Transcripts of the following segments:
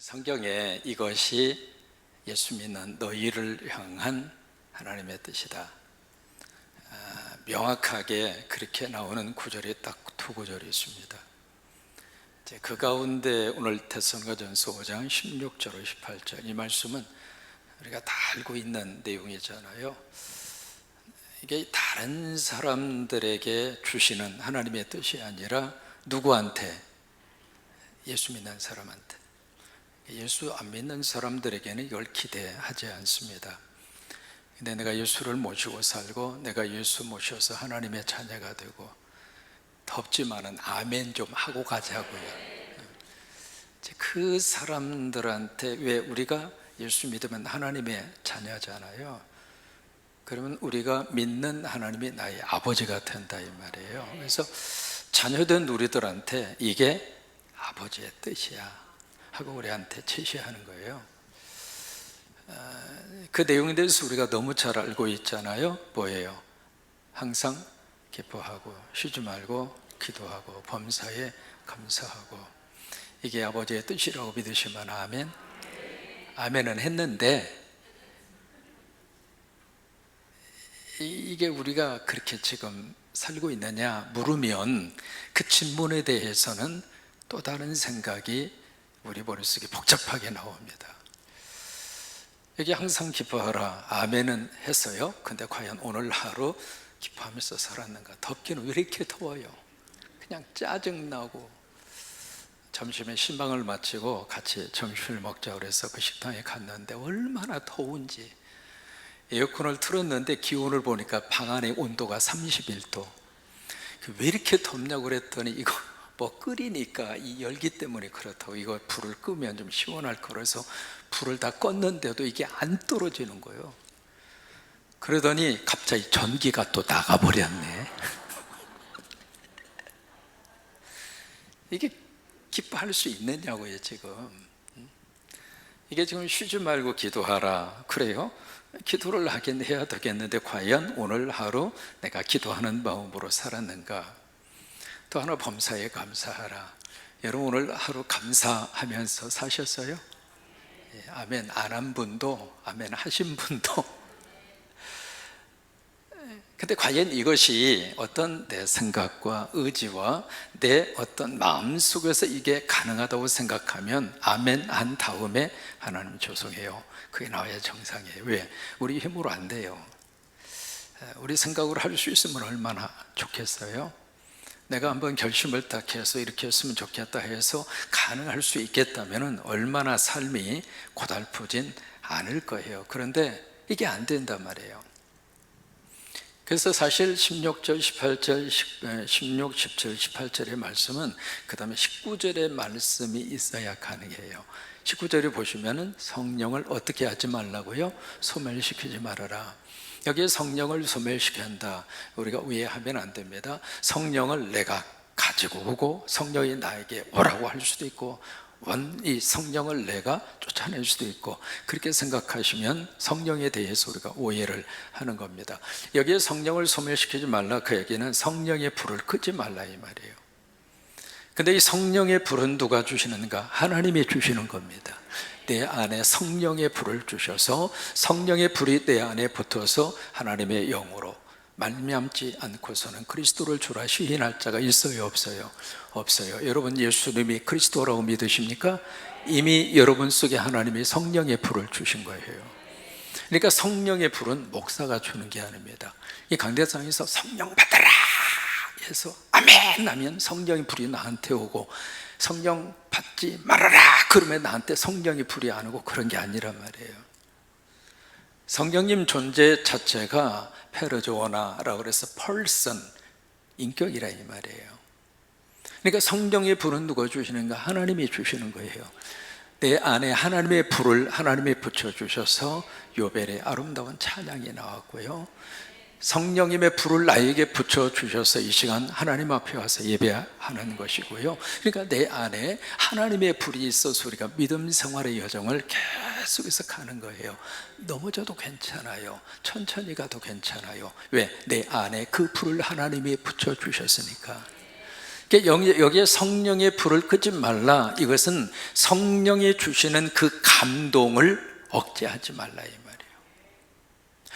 성경에 이것이 예수 믿는 너희를 향한 하나님의 뜻이다. 명확하게 그렇게 나오는 구절이 딱 두 구절이 있습니다. 그 가운데 오늘 데살로니가전서 5장 16절 18절 이 말씀은 우리가 다 알고 있는 내용이잖아요. 이게 다른 사람들에게 주시는 하나님의 뜻이 아니라 누구한테? 예수 믿는 사람한테. 예수 안 믿는 사람들에게는 이걸 기대하지 않습니다. 근데 내가 예수를 모시고 살고 내가 예수 모셔서 하나님의 자녀가 되고 덥지만은 아멘 좀 하고 가자고요. 그 사람들한테 왜 우리가 예수 믿으면 하나님의 자녀잖아요. 그러면 우리가 믿는 하나님이 나의 아버지가 된다 이 말이에요. 그래서 자녀된 우리들한테 이게 아버지의 뜻이야 하고 우리한테 제시하는 거예요. 그 내용에 대해서 우리가 너무 잘 알고 있잖아요. 뭐예요? 항상 기뻐하고 쉬지 말고 기도하고 범사에 감사하고, 이게 아버지의 뜻이라고 믿으시면 아멘. 아멘은 했는데 이게 우리가 그렇게 지금 살고 있느냐 물으면 그 질문에 대해서는 또 다른 생각이 우리 머릿속에 복잡하게 나옵니다. 여기 항상 기뻐하라 아멘은 했어요. 근데 과연 오늘 하루 기뻐하면서 살았는가? 덥기는 왜 이렇게 더워요? 그냥 짜증나고. 점심에 신방을 마치고 같이 점심을 먹자고 그래서 그 식당에 갔는데 얼마나 더운지 에어컨을 틀었는데 기온을 보니까 방 안의 온도가 31도. 왜 이렇게 덥냐고 그랬더니 이거 뭐 끓이니까 이 열기 때문에 그렇다고, 이거 불을 끄면 좀 시원할 거라서 불을 다 껐는데도 이게 안 떨어지는 거예요. 그러더니 갑자기 전기가 또 나가버렸네. 이게 기뻐할 수 있느냐고요 지금. 이게 지금 쉬지 말고 기도하라 그래요. 기도를 하긴 해야 되겠는데 과연 오늘 하루 내가 기도하는 마음으로 살았는가? 또 하나 범사에 감사하라. 여러분 오늘 하루 감사하면서 사셨어요? 예, 아멘 안 한 분도 아멘 하신 분도. 근데 과연 이것이 어떤 내 생각과 의지와 내 어떤 마음 속에서 이게 가능하다고 생각하면 아멘 한 다음에 하나님 죄송해요 그게 나와야 정상이에요. 왜? 우리 힘으로 안 돼요. 우리 생각으로 할 수 있으면 얼마나 좋겠어요. 내가 한번 결심을 딱 해서 이렇게 했으면 좋겠다 해서 가능할 수 있겠다면 얼마나 삶이 고달프진 않을 거예요. 그런데 이게 안 된단 말이에요. 그래서 사실 16절, 18절, 16, 17, 18절의 말씀은 그 다음에 19절의 말씀이 있어야 가능해요. 19절에 보시면은 성령을 어떻게 하지 말라고요? 소멸시키지 말아라. 여기에 성령을 소멸시킨다, 우리가 오해하면 안 됩니다. 성령을 내가 가지고 오고 성령이 나에게 오라고 할 수도 있고 이 성령을 내가 쫓아낼 수도 있고, 그렇게 생각하시면 성령에 대해서 우리가 오해를 하는 겁니다. 여기에 성령을 소멸시키지 말라 그 얘기는 성령의 불을 끄지 말라 이 말이에요. 근데 이 성령의 불은 누가 주시는가? 하나님이 주시는 겁니다. 내 안에 성령의 불을 주셔서 성령의 불이 내 안에 붙어서 하나님의 영으로 말미암지 않고서는 그리스도를 주라 시인할 자가 있어요 없어요? 없어요. 여러분 예수님이 그리스도라고 믿으십니까? 이미 여러분 속에 하나님이 성령의 불을 주신 거예요. 그러니까 성령의 불은 목사가 주는 게 아닙니다. 이 강대상에서 성령 받아라 해서 아멘 하면 성령의 불이 나한테 오고, 성령 받지 말아라 그러면 나한테 성령의 불이 안 오고, 그런 게 아니란 말이에요. 성령님 존재 자체가 페르조나라고 그래서 펄슨, 인격이라 이 말이에요. 그러니까 성령의 불은 누가 주시는가? 하나님이 주시는 거예요. 내 안에 하나님의 불을 하나님이 붙여주셔서 요벨의 아름다운 찬양이 나왔고요, 성령님의 불을 나에게 붙여주셔서 이 시간 하나님 앞에 와서 예배하는 것이고요. 그러니까 내 안에 하나님의 불이 있어서 우리가 믿음 생활의 여정을 계속해서 가는 거예요. 넘어져도 괜찮아요. 천천히 가도 괜찮아요. 왜? 내 안에 그 불을 하나님이 붙여주셨으니까. 그러니까 여기에 성령의 불을 끄지 말라, 이것은 성령이 주시는 그 감동을 억제하지 말라 이 말이에요.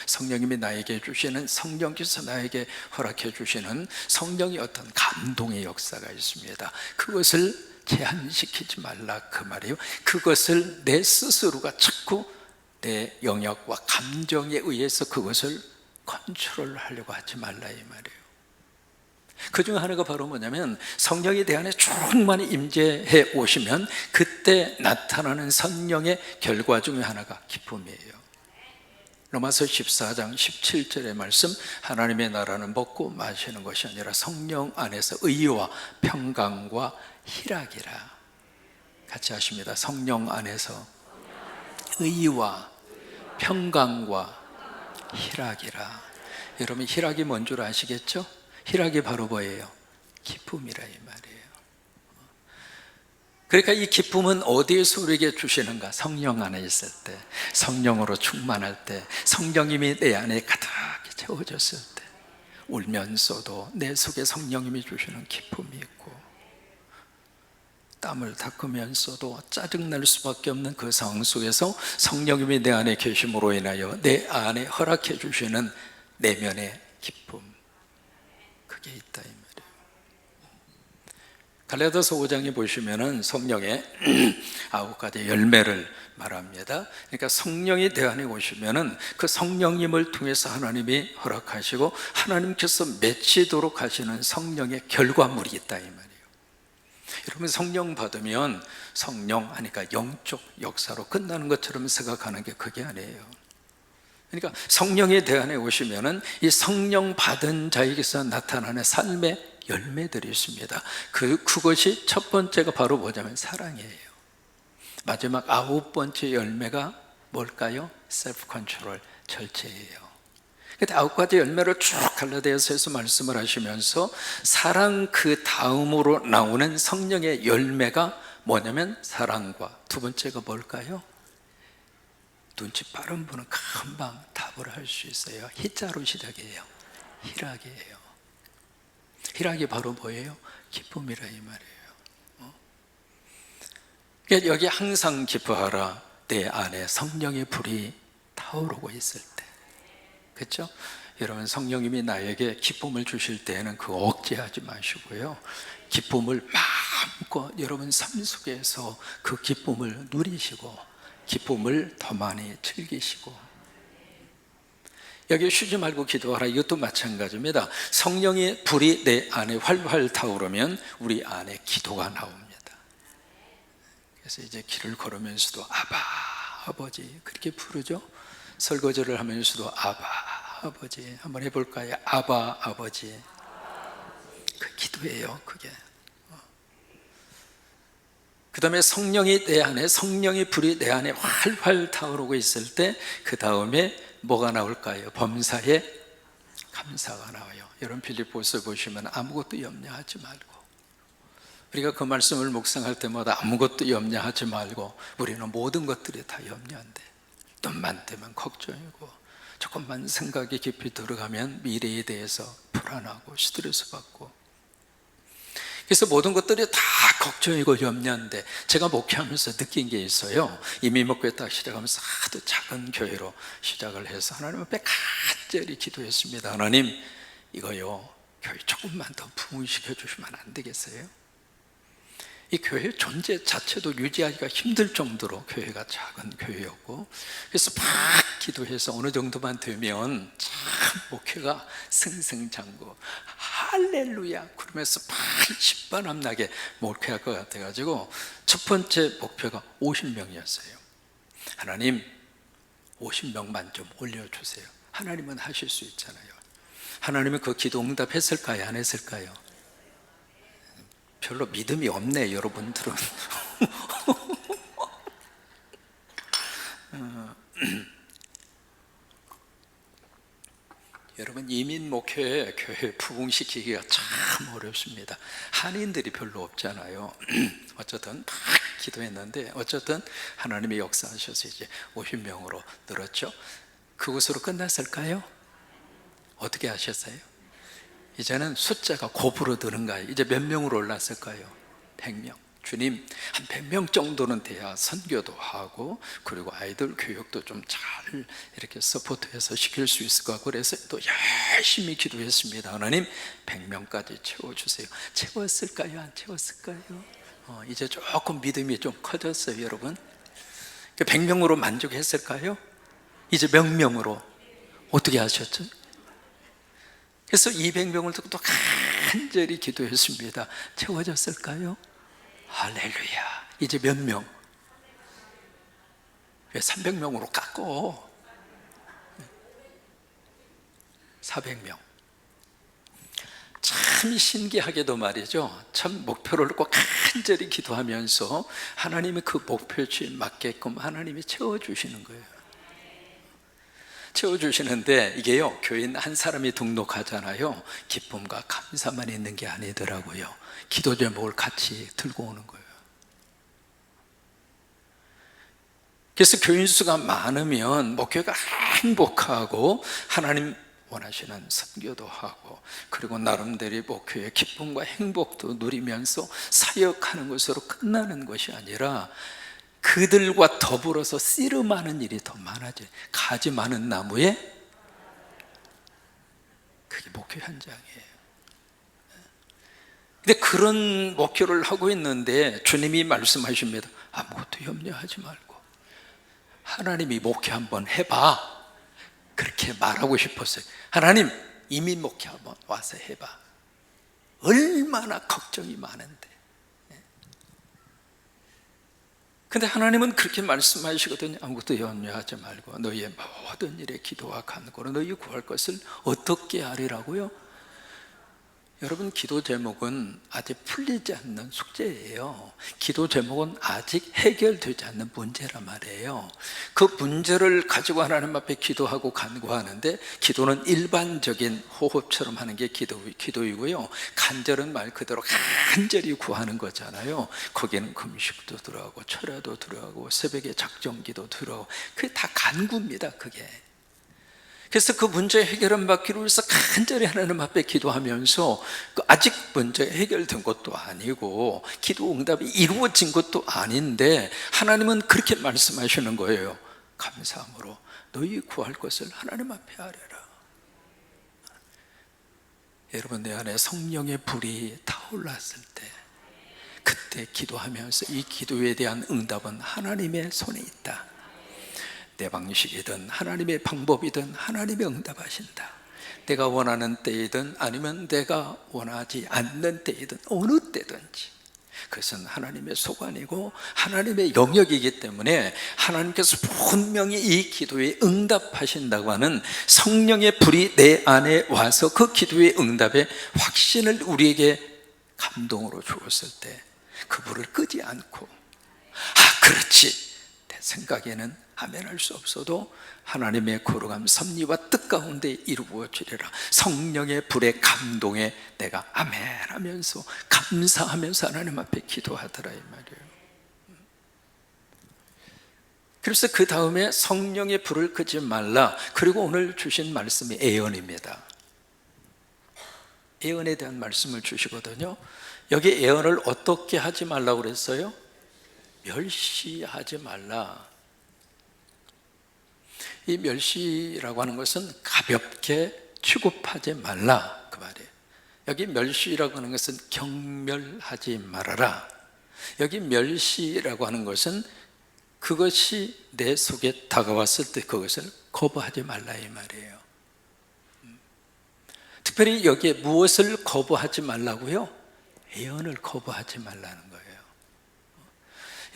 성령님이 나에게 주시는, 성령께서 나에게 허락해 주시는 성령의 어떤 감동의 역사가 있습니다. 그것을 제한시키지 말라 그 말이에요. 그것을 내 스스로가 자꾸 내 영역과 감정에 의해서 그것을 컨트롤하려고 하지 말라 이 말이에요. 그 중 하나가 바로 뭐냐면, 성령이 내 안에 충만히 임재해 오시면 그때 나타나는 성령의 결과 중에 하나가 기쁨이에요. 로마서 14장 17절의 말씀, 하나님의 나라는 먹고 마시는 것이 아니라 성령 안에서 의와 평강과 희락이라. 같이 하십니다. 성령 안에서 의와 평강과 희락이라. 여러분, 희락이 뭔 줄 아시겠죠? 희락이 바로 뭐예요? 기쁨이라 이 말이에요. 그러니까 이 기쁨은 어디에서 우리에게 주시는가? 성령 안에 있을 때, 성령으로 충만할 때, 성령님이 내 안에 가득 채워졌을 때, 울면서도 내 속에 성령님이 주시는 기쁨이 있고, 땀을 닦으면서도 짜증날 수밖에 없는 그 상황 속에서 성령님이 내 안에 계심으로 인하여 내 안에 허락해 주시는 내면의 기쁨, 그게 있다 이 말이에요. 갈라디아서 5장에 보시면은 성령의 9가지 열매를 말합니다. 그러니까 성령이 내 안에 오시면은 그 성령님을 통해서 하나님이 허락하시고 하나님께서 맺히도록 하시는 성령의 결과물이 있다 이 말이에요. 여러분, 성령 받으면 성령 하니까 영적 역사로 끝나는 것처럼 생각하는 게 그게 아니에요. 그러니까 성령이 내 안에 오시면은 이 성령 받은 자에게서 나타나는 삶의 열매들이 있습니다. 그것이 첫 번째가 바로 뭐냐면 사랑이에요. 마지막 9번째 열매가 뭘까요? 셀프 컨트롤, 절제예요. 근데 9가지 열매를 쭉 갈라디아서에서 말씀을 하시면서 사랑 그 다음으로 나오는 성령의 열매가 뭐냐면 사랑과 두 번째가 뭘까요? 눈치 빠른 분은 금방 답을 할 수 있어요. 희자로 시작해요. 희락이에요. 희락이 바로 뭐예요? 기쁨이라 이 말이에요. 그러니까 여기 항상 기뻐하라, 내 안에 성령의 불이 타오르고 있을 때. 그렇죠? 여러분, 성령님이 나에게 기쁨을 주실 때에는 그거 억제하지 마시고요, 기쁨을 마음껏 여러분 삶 속에서 그 기쁨을 누리시고 기쁨을 더 많이 즐기시고, 여기 쉬지 말고 기도하라, 이것도 마찬가지입니다. 성령의 불이 내 안에 활활 타오르면 우리 안에 기도가 나옵니다. 그래서 이제 길을 걸으면서도 아바 아버지 그렇게 부르죠. 설거지를 하면서도 아바 아버지 한번 해볼까요? 아바 아버지. 그 기도예요 그게. 그 다음에 성령이 내 안에, 성령의 불이 내 안에 활활 타오르고 있을 때 그 다음에 뭐가 나올까요? 범사에 감사가 나와요. 여러분, 빌립보서 보시면 아무것도 염려하지 말고, 우리가 그 말씀을 묵상할 때마다 아무것도 염려하지 말고, 우리는 모든 것들이 다 염려한데, 눈만 뜨면 걱정이고, 조금만 생각이 깊이 들어가면 미래에 대해서 불안하고 스트레스 받고, 그래서 모든 것들이 다 걱정이고 염려인데, 제가 목회하면서 느낀 게 있어요. 이미 목회 딱 시작하면서 하도 작은 교회로 시작을 해서 하나님 앞에 간절히 기도했습니다. 하나님, 이거요 교회 조금만 더 부흥시켜 주시면 안 되겠어요? 이 교회 존재 자체도 유지하기가 힘들 정도로 교회가 작은 교회였고, 그래서 막 기도해서 어느 정도만 되면 참 목회가 승승장구 할렐루야 그러면서 막 신바람나게 목회할 것 같아가지고 첫 번째 목표가 50명이었어요. 하나님 50명만 좀 올려주세요. 하나님은 하실 수 있잖아요. 하나님은 그 기도 응답했을까요? 안 했을까요? 별로 믿음이 없네 여러분들은. 여러분, 이민 목회에 교회 부흥시키기가 참 어렵습니다. 한인들이 별로 없잖아요. 어쨌든 막 기도했는데 어쨌든 하나님이 역사하셔서 이제 50명으로 늘었죠. 그것으로 끝났을까요? 어떻게 하셨어요? 이제는 숫자가 곱으로 느는 거예요. 이제 몇 명으로 올랐을까요? 100명. 주님, 한 100명 정도는 돼야 선교도 하고, 그리고 아이들 교육도 좀 잘 이렇게 서포트해서 시킬 수 있을 것 같고, 그래서 또 열심히 기도했습니다. 하나님, 100명까지 채워주세요. 채웠을까요? 안 채웠을까요? 이제 조금 믿음이 좀 커졌어요, 여러분. 100명으로 만족했을까요? 이제 몇 명으로? 어떻게 하셨죠? 그래서 200명을 듣고 또 간절히 기도했습니다. 채워졌을까요? 할렐루야. 이제 몇 명? 왜 300명으로 깎고? 400명. 참 신기하게도 말이죠, 참 목표를 꼭 간절히 기도하면서 하나님이 그 목표치에 맞게끔 하나님이 채워주시는 거예요. 채워주시는데 이게요, 교인 한 사람이 등록하잖아요. 기쁨과 감사만 있는 게 아니더라고요. 기도 제목을 같이 들고 오는 거예요. 그래서 교인 수가 많으면 목회가 행복하고 하나님 원하시는 선교도 하고, 그리고 나름대로 목회의 기쁨과 행복도 누리면서 사역하는 것으로 끝나는 것이 아니라 그들과 더불어서 씨름하는 일이 더 많아져요. 가지 많은 나무에, 그게 목회 현장이에요. 근데 그런 목표를 하고 있는데 주님이 말씀하십니다. 아무것도 염려하지 말고 하나님이 목회 한번 해봐. 그렇게 말하고 싶었어요. 하나님, 이민 목회 한번 와서 해봐. 얼마나 걱정이 많은데. 근데 하나님은 그렇게 말씀하시거든요. 아무것도 염려하지 말고 너희의 모든 일에 기도와 간구로 너희 구할 것을 어떻게 하리라고요? 여러분, 기도 제목은 아직 풀리지 않는 숙제예요. 기도 제목은 아직 해결되지 않는 문제란 말이에요. 그 문제를 가지고 하나님 앞에 기도하고 간구하는데, 기도는 일반적인 호흡처럼 하는 게 기도이고요, 간절은 말 그대로 간절히 구하는 거잖아요. 거기에는 금식도 들어가고 철야도 들어가고 새벽에 작정기도 들어가고, 그게 다 간구입니다. 그게. 그래서 그 문제 해결을 받기로 해서 간절히 하나님 앞에 기도하면서, 아직 문제 해결된 것도 아니고 기도 응답이 이루어진 것도 아닌데 하나님은 그렇게 말씀하시는 거예요. 감사함으로 너희 구할 것을 하나님 앞에 하려라. 여러분, 내 안에 성령의 불이 타올랐을 때, 그때 기도하면서 이 기도에 대한 응답은 하나님의 손에 있다. 내 방식이든 하나님의 방법이든 하나님이 응답하신다. 내가 원하는 때이든 아니면 내가 원하지 않는 때이든 어느 때든지 그것은 하나님의 소관이고 하나님의 영역이기 때문에 하나님께서 분명히 이 기도에 응답하신다고 하는 성령의 불이 내 안에 와서 그 기도의 응답의 확신을 우리에게 감동으로 주었을 때 그 불을 끄지 않고, 그렇지, 내 생각에는 아멘할 수 없어도 하나님의 거룩함 섭리와 뜻 가운데 이루어지리라. 성령의 불의 감동에 내가 아멘하면서 감사하면서 하나님 앞에 기도하더라, 이 말이에요. 그래서 그 다음에 성령의 불을 끄지 말라. 그리고 오늘 주신 말씀이 애언입니다. 애언에 대한 말씀을 주시거든요. 여기 애언을 어떻게 하지 말라고 그랬어요? 멸시하지 말라. 이 멸시라고 하는 것은 가볍게 취급하지 말라, 그 말이에요. 여기 멸시라고 하는 것은 경멸하지 말아라. 여기 멸시라고 하는 것은 그것이 내 속에 다가왔을 때 그것을 거부하지 말라, 이 말이에요. 특별히 여기에 무엇을 거부하지 말라고요? 애언을 거부하지 말라는 거예요.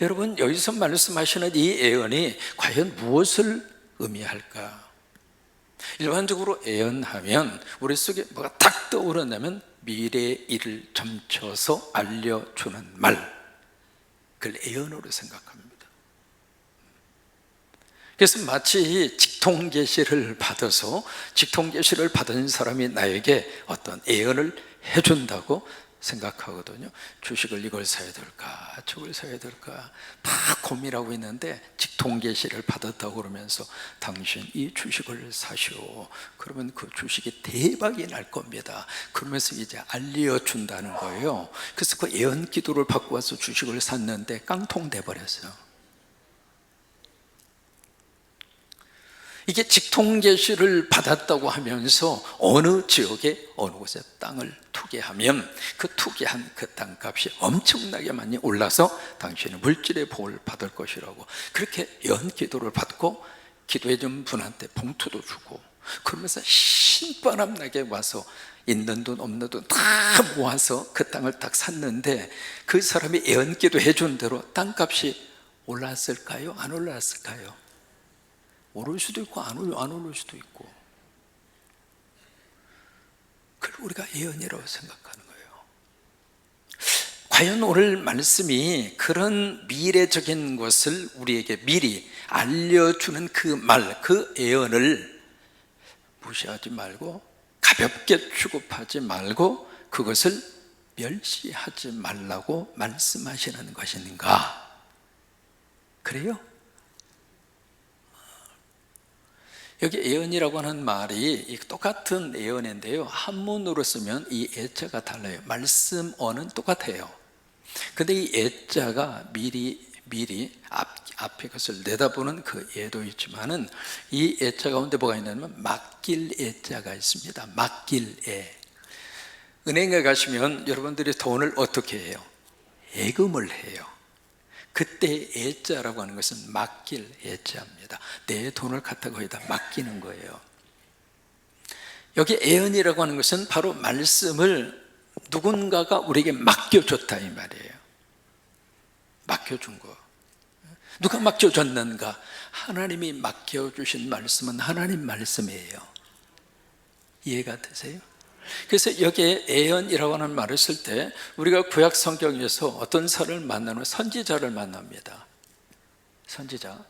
여러분, 여기서 말씀하시는 이 애언이 과연 무엇을 의미할까? 일반적으로 애언하면 우리 속에 뭐가 탁 떠오르냐면 미래의 일을 점쳐서 알려주는 말, 그걸 애언으로 생각합니다. 그래서 마치 직통계시를 받아서 직통계시를 받은 사람이 나에게 어떤 애언을 해준다고 생각하거든요. 주식을 이걸 사야 될까 저걸 사야 될까 다 고민하고 있는데 직통 직통계시를 받았다고 그러면서 당신 이 주식을 사시오. 그러면 그 주식이 대박이 날 겁니다. 그러면서 이제 알려준다는 거예요. 그래서 그 예언 기도를 받고 와서 주식을 샀는데 깡통돼 버렸어요. 이게 직통계시를 받았다고 하면서 어느 지역에 어느 곳에 땅을 투기하면 그 투기한 그 땅값이 엄청나게 많이 올라서 당신은 물질의 복을 받을 것이라고 그렇게 예언기도를 받고 기도해 준 분한테 봉투도 주고 그러면서 신바람 나게 와서 있는 돈 없는 돈 다 모아서 그 땅을 딱 샀는데 그 사람이 예언기도 해준 대로 땅값이 올랐을까요? 안 올랐을까요? 오를 수도 있고 안 오를 수도 있고, 그걸 우리가 예언이라고 생각하는 거예요. 과연 오늘 말씀이 그런 미래적인 것을 우리에게 미리 알려주는 그 말, 그 예언을 무시하지 말고 가볍게 취급하지 말고 그것을 멸시하지 말라고 말씀하시는 것인가? 그래요? 여기 예언이라고 하는 말이 똑같은 예언인데요, 한문으로 쓰면 이 예자가 달라요. 말씀어는 똑같아요. 근데 이 예자가 미리 앞에 것을 내다보는 그 예도 있지만은 이 예자 가운데 뭐가 있냐면 맡길 예자가 있습니다. 맡길 예. 은행에 가시면 여러분들이 돈을 어떻게 해요? 예금을 해요. 그때 예자라고 하는 것은 맡길 예자입니다. 내 돈을 갖다 거기다 맡기는 거예요. 여기 예언이라고 하는 것은 바로 말씀을 누군가가 우리에게 맡겨줬다 이 말이에요. 맡겨준 거. 누가 맡겨줬는가? 하나님이 맡겨주신 말씀은 하나님 말씀이에요. 이해가 되세요? 그래서 여기에 예언이라고 하는 말을 쓸 때 우리가 구약 성경에서 어떤 사람을 만나면 선지자를 만납니다. 선지자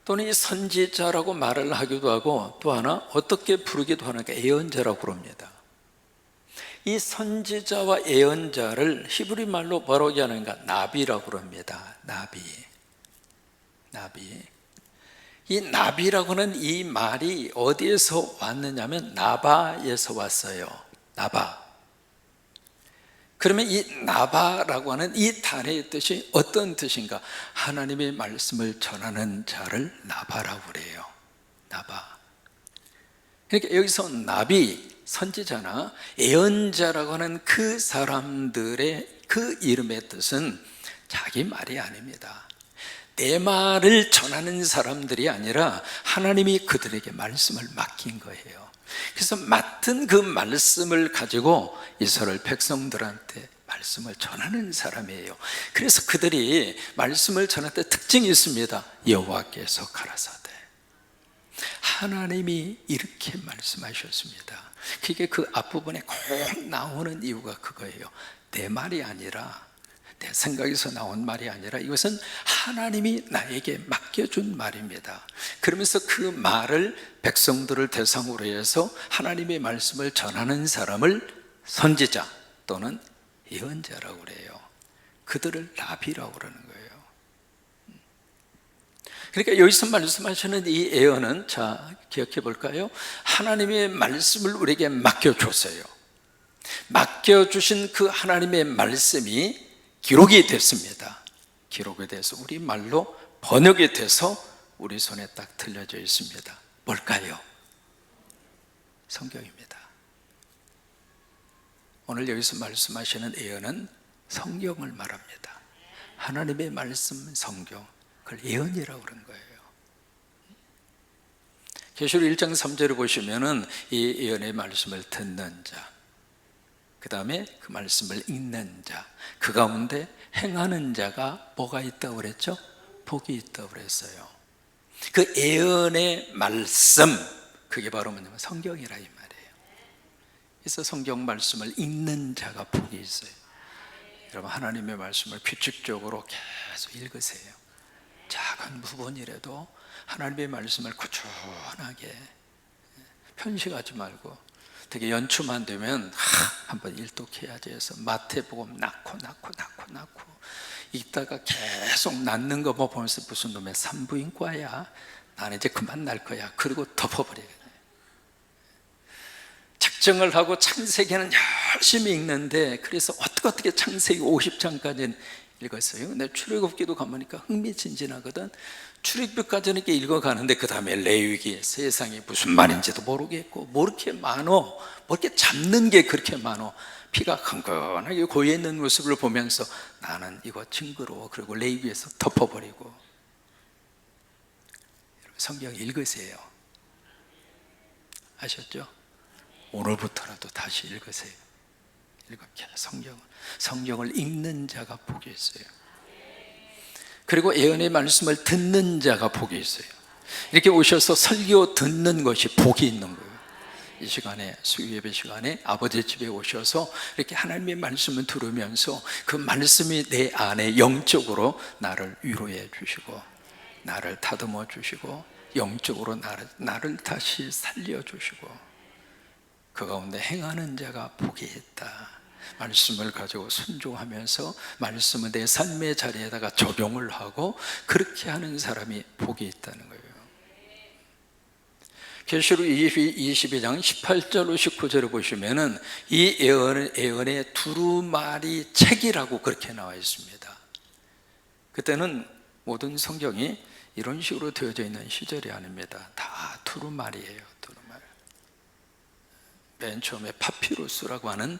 또는 이 선지자라고 말을 하기도 하고 또 하나 어떻게 부르기도 하는가 예언자라고 부릅니다. 이 선지자와 예언자를 히브리 말로 뭐라고 하는가? 나비라고 부릅니다. 나비. 이 나비라고 하는 이 말이 어디에서 왔느냐면 나바에서 왔어요. 나바. 그러면 이 나바라고 하는 이 단어의 뜻이 어떤 뜻인가? 하나님의 말씀을 전하는 자를 나바라고 그래요. 나바. 그러니까 여기서 나비, 선지자나 예언자라고 하는 그 사람들의 그 이름의 뜻은 자기 말이 아닙니다. 내 말을 전하는 사람들이 아니라 하나님이 그들에게 말씀을 맡긴 거예요. 그래서 맡은 그 말씀을 가지고 이스라엘 백성들한테 말씀을 전하는 사람이에요. 그래서 그들이 말씀을 전할 때 특징이 있습니다. 여호와께서 가라사대 하나님이 이렇게 말씀하셨습니다. 그게 그 앞부분에 꼭 나오는 이유가 그거예요. 내 말이 아니라 내 생각에서 나온 말이 아니라 이것은 하나님이 나에게 맡겨준 말입니다. 그러면서 그 말을 백성들을 대상으로 해서 하나님의 말씀을 전하는 사람을 선지자 또는 예언자라고 그래요. 그들을 나비라고 그러는 거예요. 그러니까 여기서 말씀하시는 이 예언은 자 기억해 볼까요? 하나님의 말씀을 우리에게 맡겨줬어요. 맡겨주신 그 하나님의 말씀이 기록이 됐습니다. 기록이 돼서 우리 말로 번역이 돼서 우리 손에 딱 들려져 있습니다. 뭘까요? 성경입니다. 오늘 여기서 말씀하시는 예언은 성경을 말합니다. 하나님의 말씀 성경, 그걸 예언이라고 그런 거예요. 계시록 1장 3절을 보시면은 이 예언의 말씀을 듣는 자, 그 다음에 그 말씀을 읽는 자, 그 가운데 행하는 자가 뭐가 있다고 그랬죠? 복이 있다고 그랬어요. 그 예언의 말씀, 그게 바로 뭐냐면 성경이라 이 말이에요. 그래서 성경 말씀을 읽는 자가 복이 있어요. 여러분 하나님의 말씀을 규칙적으로 계속 읽으세요. 작은 부분이라도 하나님의 말씀을 꾸준하게 편식하지 말고 되게 연초만 되면 한번 일독해야지 해서 마태복음 낳고 읽다가 계속 낳는 거 보면서 무슨 놈의 산부인과야, 나는 이제 그만 날 거야. 그리고 덮어버리거든요. 작정을 하고 창세기는 열심히 읽는데, 그래서 어떻게 창세기 50장까지는 읽었어요. 근데 출애굽기도 가보니까 흥미진진하거든. 출애굽기까지는 이렇게 읽어가는데 그 다음에 레위기, 세상이 무슨 말인지도 모르겠고, 뭐 이렇게 많어, 뭐 이렇게 잡는 게 그렇게 많어. 피가 흥건하게 고여있는 모습을 보면서 나는 이거 징그러워. 그리고 레위기에서 덮어버리고. 성경 읽으세요. 아셨죠? 오늘부터라도 다시 읽으세요. 성경을 읽는 자가 복이 있어요. 그리고 예언의 말씀을 듣는 자가 복이 있어요. 이렇게 오셔서 설교 듣는 것이 복이 있는 거예요. 이 시간에, 수요예배 시간에 아버지 집에 오셔서 이렇게 하나님의 말씀을 들으면서 그 말씀이 내 안에 영적으로 나를 위로해 주시고, 나를 다듬어 주시고, 영적으로 나를 다시 살려 주시고, 그 가운데 행하는 자가 복이 있다. 말씀을 가지고 순종하면서 말씀을 내 삶의 자리에다가 적용을 하고 그렇게 하는 사람이 복이 있다는 거예요. 계시록 22장 18절로 19절을 보시면은 이 예언의 두루마리 책이라고 그렇게 나와 있습니다. 그때는 모든 성경이 이런 식으로 되어져 있는 시절이 아닙니다. 다 두루마리예요. 두루마리. 맨 처음에 파피루스라고 하는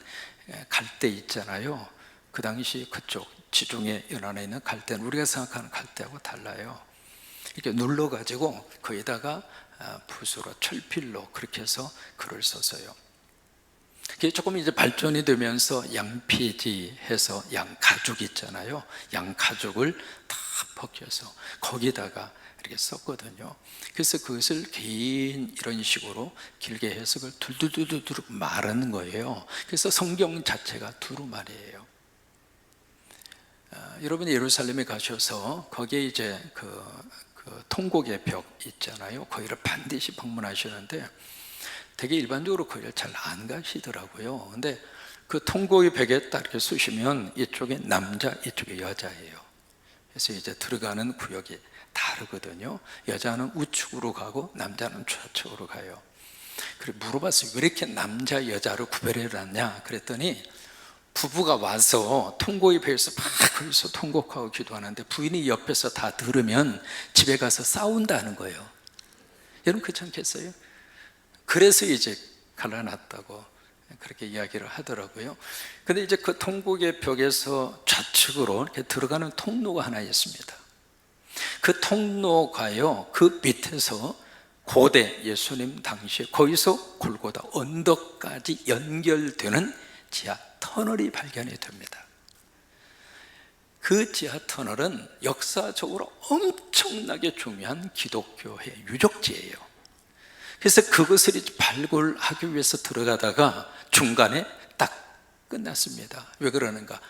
갈대 있잖아요. 그 당시 그쪽 지중해 연안에 있는 갈대는 우리가 생각하는 갈대하고 달라요. 이렇게 눌러가지고 거기다가 붓으로 철필로 그렇게 해서 글을 썼어요. 그게 조금 이제 발전이 되면서 양피지 해서 양가죽 있잖아요. 양가죽을 다 벗겨서 거기다가 이렇게 썼거든요. 그래서 그것을 긴 이런 식으로 길게 해석을 둘둘둘둘 말하는 거예요. 그래서 성경 자체가 두루마리예요. 여러분이 예루살렘에 가셔서 거기에 이제 그 통곡의 벽 있잖아요. 거기를 반드시 방문하시는데 되게 일반적으로 거기를 잘 안 가시더라고요. 근데 그 통곡의 벽에 딱 이렇게 쑤시면 이쪽에 남자, 이쪽에 여자예요. 그래서 이제 들어가는 구역이 다르거든요. 여자는 우측으로 가고 남자는 좌측으로 가요. 그래 물어봤어요. 왜 이렇게 남자 여자로 구별해 놨냐 그랬더니 부부가 와서 통곡의 벽에서 막 거기서 통곡하고 기도하는데 부인이 옆에서 다 들으면 집에 가서 싸운다는 거예요. 여러분 그렇지 않겠어요? 그래서 이제 갈라놨다고 그렇게 이야기를 하더라고요. 근데 이제 그 통곡의 벽에서 좌측으로 이렇게 들어가는 통로가 하나 있습니다. 그 통로가요, 그 밑에서 고대 예수님 당시에 거기서 골고다 언덕까지 연결되는 지하 터널이 발견이 됩니다. 그 지하 터널은 역사적으로 엄청나게 중요한 기독교의 유적지예요. 그래서 그것을 발굴하기 위해서 들어가다가 중간에 딱 끝났습니다. 왜 그러는가?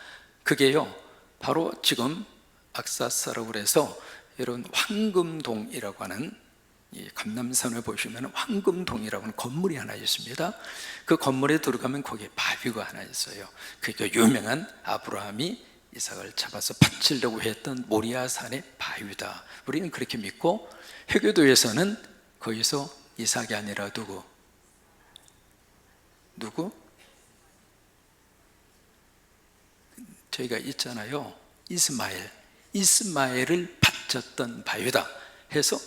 그게요, 바로 지금 악사사라고 해서 여러분 황금동이라고 하는 이 감남산을 보시면 황금동이라고 하는 건물이 하나 있습니다. 그 건물에 들어가면 거기에 바위가 하나 있어요. 그게 유명한 아브라함이 이삭을 잡아서 바치려고 했던 모리아산의 바위다. 우리는 그렇게 믿고 회교도에서는 거기서 이삭이 아니라 누구? 저희가 있잖아요. 이스마엘을 바쳤던 바위다 해서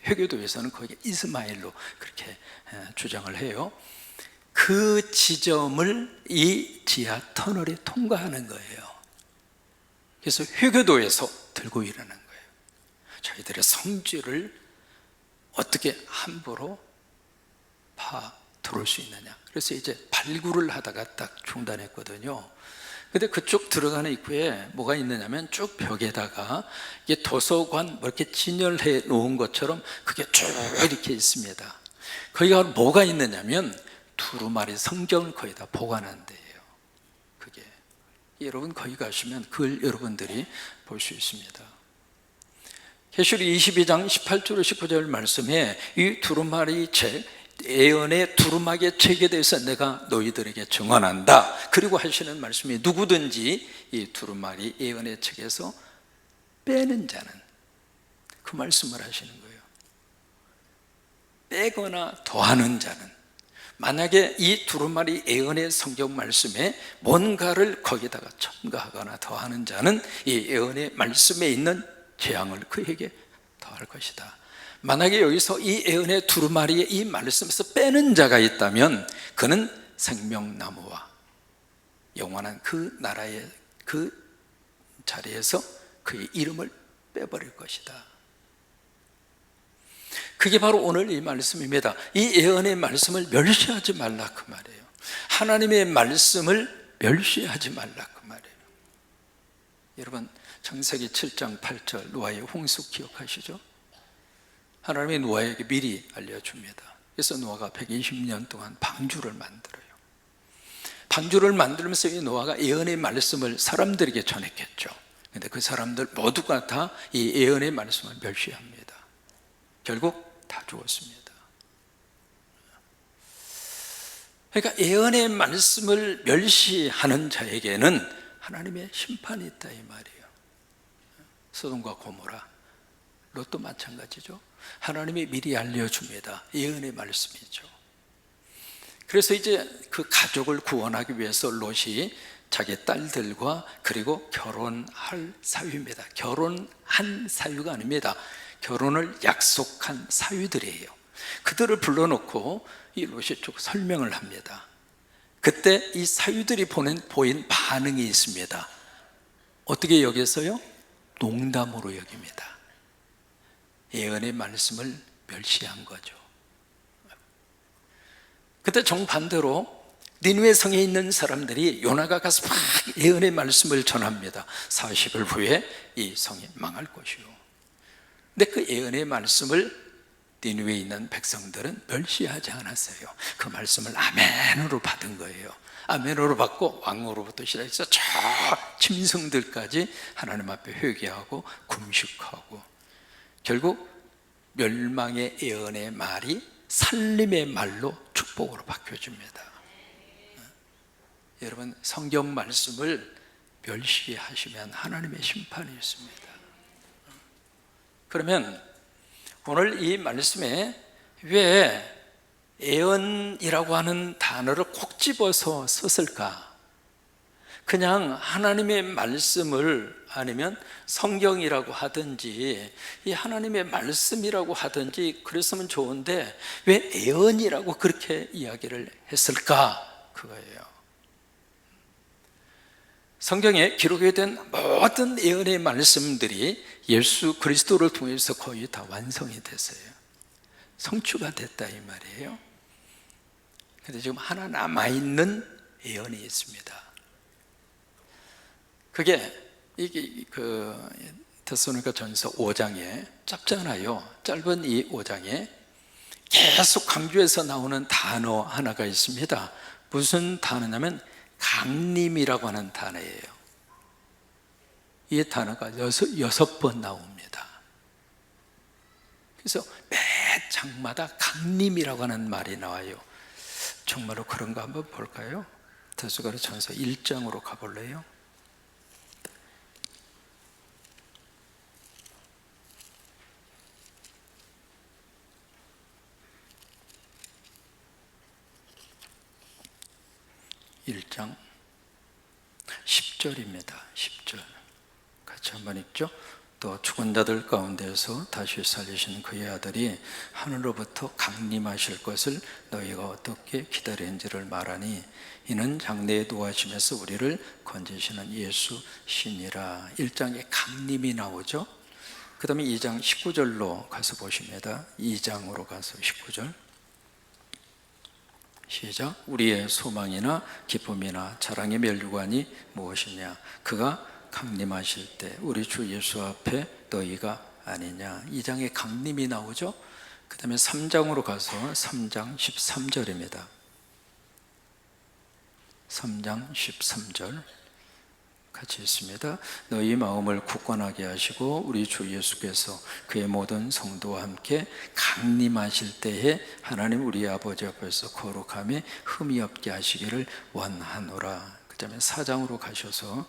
회교도에서는 거기에 이스마엘로 그렇게 주장을 해요. 그 지점을 이 지하 터널에 통과하는 거예요. 그래서 회교도에서 들고 일어난 거예요. 저희들의 성질을 어떻게 함부로 들어올 수 있느냐. 그래서 이제 발굴을 하다가 딱 중단했거든요. 근데 그쪽 들어가는 입구에 뭐가 있느냐면 쭉 벽에다가 이게 도서관 뭐 이렇게 진열해 놓은 것처럼 그게 쭉 이렇게 있습니다. 거기가 뭐가 있느냐면 두루마리 성경을 거의 다 보관한 데예요. 그게 여러분 거기 가시면 그걸 여러분들이 볼 수 있습니다. 계시록 22장 18절 19절 말씀에 이 두루마리 책 예언의 두루마기의 책에 대해서 내가 너희들에게 증언한다. 그리고 하시는 말씀이 누구든지 이 두루마기 예언의 책에서 빼는 자는, 그 말씀을 하시는 거예요. 빼거나 더하는 자는, 만약에 이 두루마리 예언의 성경 말씀에 뭔가를 거기다가 첨가하거나 더하는 자는 이 예언의 말씀에 있는 재앙을 그에게 더할 것이다. 만약에 여기서 이 예언의 두루마리의 이 말씀에서 빼는 자가 있다면 그는 생명나무와 영원한 그 나라의 그 자리에서 그의 이름을 빼버릴 것이다. 그게 바로 오늘 이 말씀입니다. 이 예언의 말씀을 멸시하지 말라 그 말이에요. 하나님의 말씀을 멸시하지 말라 그 말이에요. 여러분, 창세기 7장 8절 노아의 홍수 기억하시죠? 하나님이 노아에게 미리 알려줍니다. 그래서 노아가 120년 동안 방주를 만들어요. 방주를 만들면서 이 노아가 예언의 말씀을 사람들에게 전했겠죠. 그런데 그 사람들 모두가 다 이 예언의 말씀을 멸시합니다. 결국 다 죽었습니다. 그러니까 예언의 말씀을 멸시하는 자에게는 하나님의 심판이 있다 이 말이에요. 소돔과 고모라, 롯도 마찬가지죠. 하나님이 미리 알려줍니다. 예언의 말씀이죠. 그래서 이제 그 가족을 구원하기 위해서 롯이 자기 딸들과 그리고 결혼할 사유입니다. 결혼한 사유가 아닙니다. 결혼을 약속한 사유들이에요. 그들을 불러놓고 이 롯이 쭉 설명을 합니다. 그때 이 사유들이 보인 반응이 있습니다. 어떻게 여기서요? 농담으로 여깁니다. 예언의 말씀을 멸시한 거죠. 그때 정반대로 니느웨 성에 있는 사람들이 요나가 가서 막 예언의 말씀을 전합니다. 40일 후에 이 성이 망할 것이요. 근데 그 예언의 말씀을 니느웨에 있는 백성들은 멸시하지 않았어요. 그 말씀을 아멘으로 받은 거예요. 아멘으로 받고 왕으로부터 시작해서 저 짐승들까지 하나님 앞에 회개하고 금식하고 결국 멸망의 예언의 말이 살림의 말로 축복으로 바뀌어집니다. 여러분, 성경 말씀을 멸시하시면 하나님의 심판이 있습니다. 그러면 오늘 이 말씀에 왜 예언이라고 하는 단어를 콕 집어서 썼을까? 그냥 하나님의 말씀을 아니면 성경이라고 하든지 이 하나님의 말씀이라고 하든지 그랬으면 좋은데 왜 예언이라고 그렇게 이야기를 했을까? 그거예요. 성경에 기록이 된 모든 예언의 말씀들이 예수 그리스도를 통해서 거의 다 완성이 됐어요. 성취가 됐다 이 말이에요. 그런데 지금 하나 남아있는 예언이 있습니다. 그게 이게 데살로니가 전서 5장에 짧잖아요. 짧은 이 5장에 계속 강조해서 나오는 단어 하나가 있습니다. 무슨 단어냐면 강림이라고 하는 단어예요. 이 단어가 여섯 번 나옵니다. 그래서 매 장마다 강림이라고 하는 말이 나와요. 정말로 그런가 한번 볼까요? 데살로니가 전서 1장으로 가볼래요? (1장) 10절입니다. 10절 같이 한번 읽죠. 또 죽은 자들 가운데서 다시 살리신 그의 아들이 하늘로부터 강림하실 것을 너희가 어떻게 기다리는지를 말하니 이는 장래에 노하심에서 우리를 건지시는 예수 신이라. 1장에 강림이 나오죠. 그 다음에 2장 19절로 가서 보십니다. 2장으로 가서 19절 시작. 우리의 소망이나 기쁨이나 자랑의 멸류관이 무엇이냐? 그가 강림하실 때 우리 주 예수 앞에 너희가 아니냐. 2장에 강림이 나오죠. 그 다음에 3장으로 가서 3장 13절입니다 3장 13절 같이 있습니다. 너희 마음을 굳건하게 하시고 우리 주 예수께서 그의 모든 성도와 함께 강림하실 때에 하나님 우리 아버지 앞에서 거룩함에 흠이 없게 하시기를 원하노라. 그 다음에 4장으로 가셔서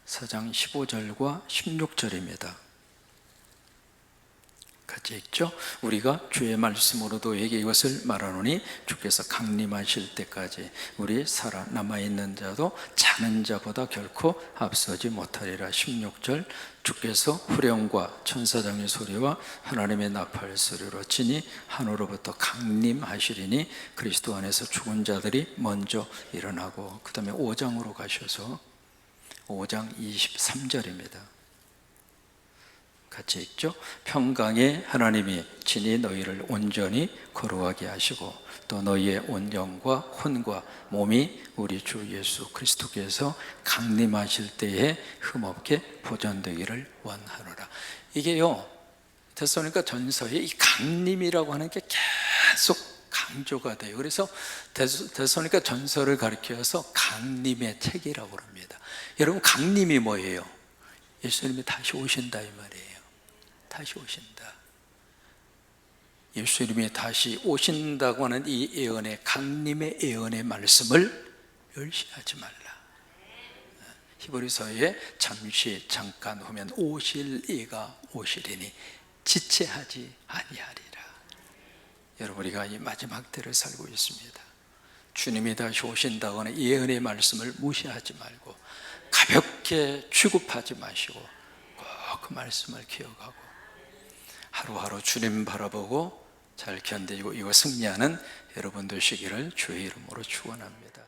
4장 15절과 16절입니다. 같이 읽죠. 우리가 주의 말씀으로 너에게 이것을 말하노니 주께서 강림하실 때까지 우리 살아남아있는 자도 자는 자보다 결코 앞서지 못하리라. 16절 주께서 후령과 천사장의 소리와 하나님의 나팔 소리로 치니 하늘로부터 강림하시리니 그리스도 안에서 죽은 자들이 먼저 일어나고, 그 다음에 5장으로 가셔서 5장 23절입니다. 같이 읽죠. 평강의 하나님이 친히 너희를 온전히 거룩하게 하시고 또 너희의 온 영과 혼과 몸이 우리 주 예수 그리스도께서 강림하실 때에 흠없게 보존되기를 원하노라. 이게요, 데살로니가 전서에 이 강림이라고 하는 게 계속 강조가 돼요. 그래서 데살로니가 전서를 가리켜서 강림의 책이라고 합니다. 여러분, 강림이 뭐예요? 예수님이 다시 오신다 이 말이에요. 다시 오신다. 예수님이 다시 오신다고 하는 이 예언의, 강림의 예언의 말씀을 멸시하지 말라. 히브리서에 잠깐 후면 오실 이가 오시리니 지체하지 아니하리라. 여러분, 우리가 이 마지막 때를 살고 있습니다. 주님이 다시 오신다고 하는 예언의 말씀을 무시하지 말고 가볍게 취급하지 마시고 꼭 그 말씀을 기억하고 하루하루 주님 바라보고 잘 견디고 이거 승리하는 여러분 되시기를 주의 이름으로 축원합니다.